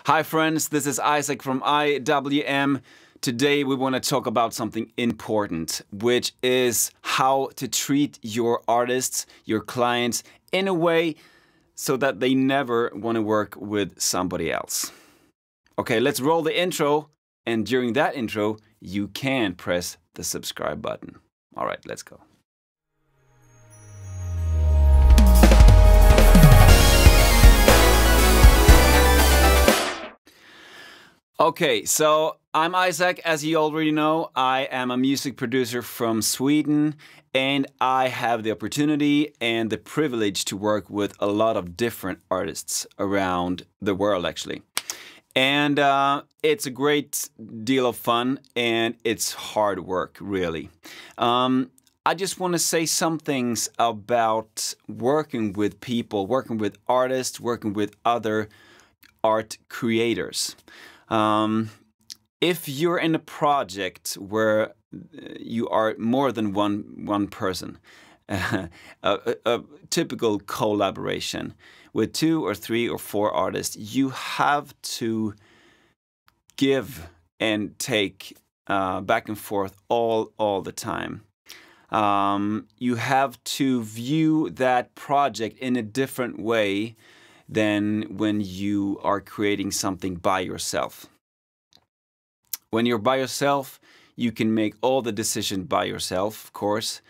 Hi friends, this is Isaac from IWM. Today we want to talk about something important, which is how to treat your artists, your clients, in a way so that they never want to work with somebody else. Okay, let's roll the intro, and during that intro, you can press the subscribe button. All right, let's go. Okay, so I'm Isaac. As you already know, I am a music producer from Sweden, and I have the opportunity and the privilege to work with a lot of different artists around the world, actually. And it's a great deal of fun, and it's hard work, really. I just want to say some things about working with people, working with artists, working with other art creators. If you're in a project where you are more than one person, a typical collaboration with 2 or 3 or 4 artists, you have to give and take back and forth all the time. You have to view that project in a different way than when you are creating something by yourself. When you're by yourself, you can make all the decisions by yourself, of course,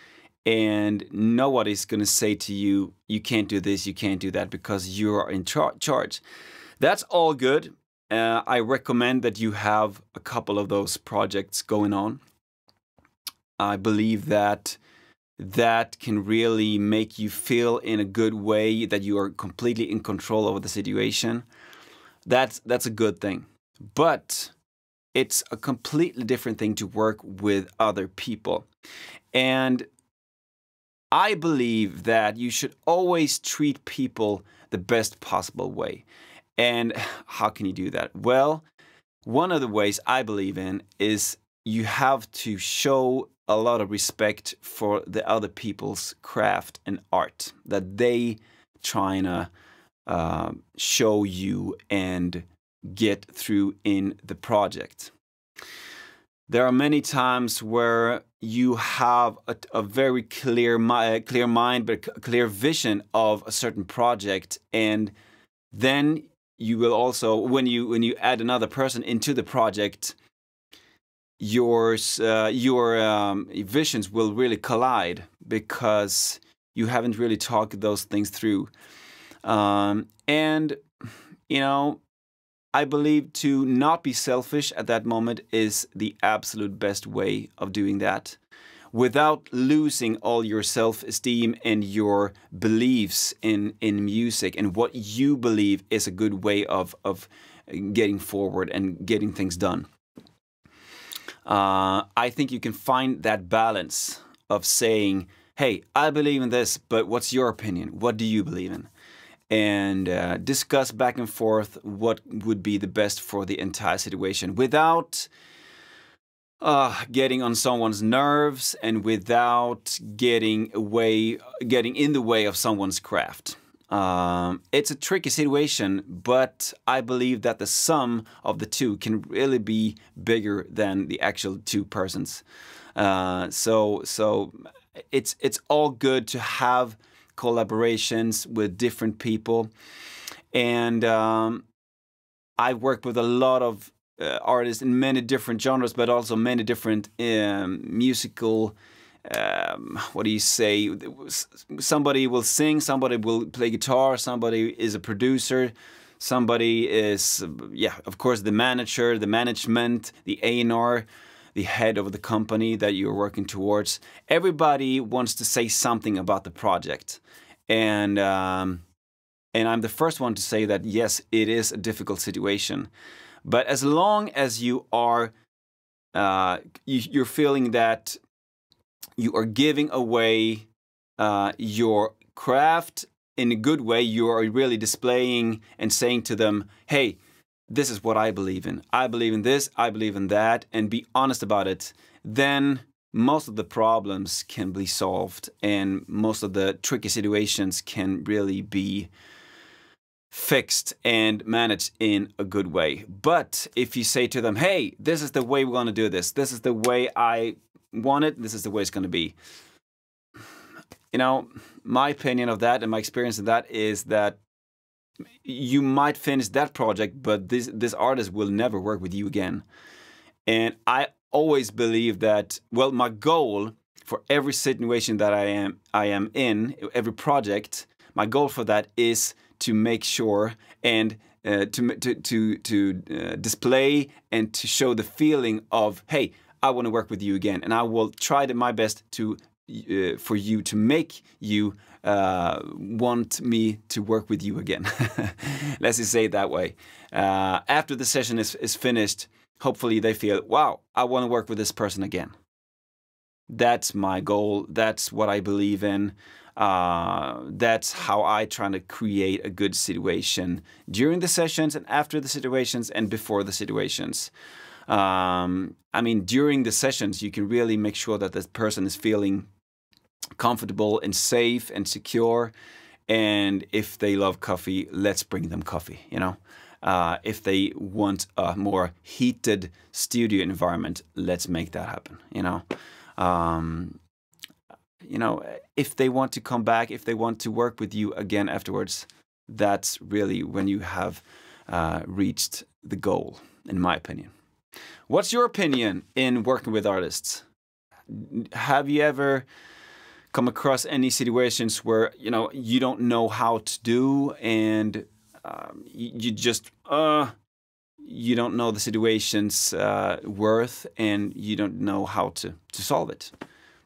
and nobody's going to say to you, you can't do this, you can't do that, because you're in charge. That's all good. I recommend that you have a couple of those projects going on. I believe that can really make you feel in a good way that you are completely in control over the situation. That's a good thing. But it's a completely different thing to work with other people. And I believe that you should always treat people the best possible way. And how can you do that? Well, one of the ways I believe in is you have to show a lot of respect for the other people's craft and art that they trying to show you and get through in the project. There are many times where you have a very clear mind, but a clear vision of a certain project, and then you will also, when you add another person into the project, your visions will really collide because you haven't really talked those things through. And, you know, I believe to not be selfish at that moment is the absolute best way of doing that, without losing all your self-esteem and your beliefs in music and what you believe is a good way of getting forward and getting things done. I think you can find that balance of saying, hey, I believe in this, but what's your opinion? What do you believe in? And discuss back and forth what would be the best for the entire situation without getting on someone's nerves and without getting in the way of someone's craft. It's a tricky situation, but I believe that the sum of the two can really be bigger than the actual 2 persons. So it's all good to have collaborations with different people, and I've worked with a lot of artists in many different genres, but also many different musical. What do you say? Somebody will sing, somebody will play guitar, somebody is a producer, somebody is, yeah, of course, the manager, the management, the A&R, the head of the company that you're working towards. Everybody wants to say something about the project. And I'm the first one to say that, yes, it is a difficult situation. But as long as you are, you're feeling that you are giving away your craft in a good way, you are really displaying and saying to them, hey, this is what I believe in. I believe in this, I believe in that, and be honest about it. Then most of the problems can be solved and most of the tricky situations can really be fixed and managed in a good way. But if you say to them, hey, this is the way we're going to do this, this is the way I want it, this is the way it's going to be. You know, my opinion of that and my experience of that is that you might finish that project, but this artist will never work with you again. And I always believe that, well, my goal for every situation that I am in, every project, my goal for that is to make sure and to display and to show the feeling of, hey, I want to work with you again, and I will try my best to for you to make you want me to work with you again. Let's just say it that way. After the session is finished, hopefully they feel, wow, I want to work with this person again. That's my goal. That's what I believe in. That's how I try to create a good situation during the sessions and after the situations and before the situations. I mean, during the sessions, you can really make sure that this person is feeling comfortable and safe and secure. And if they love coffee, let's bring them coffee, you know. If they want a more heated studio environment, let's make that happen, you know. You know, if they want to come back, if they want to work with you again afterwards, that's really when you have reached the goal, in my opinion. What's your opinion in working with artists? Have you ever come across any situations where, you know, you don't know how to do and you just, you don't know the situation's worth and you don't know how to solve it?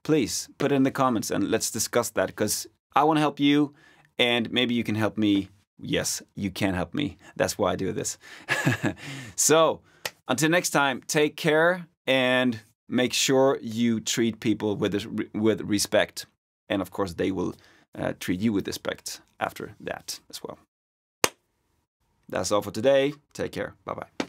Please put it in the comments and let's discuss that, because I want to help you and maybe you can help me. Yes, you can help me. That's why I do this. So until next time, take care and make sure you treat people with respect. And of course, they will treat you with respect after that as well. That's all for today. Take care. Bye-bye.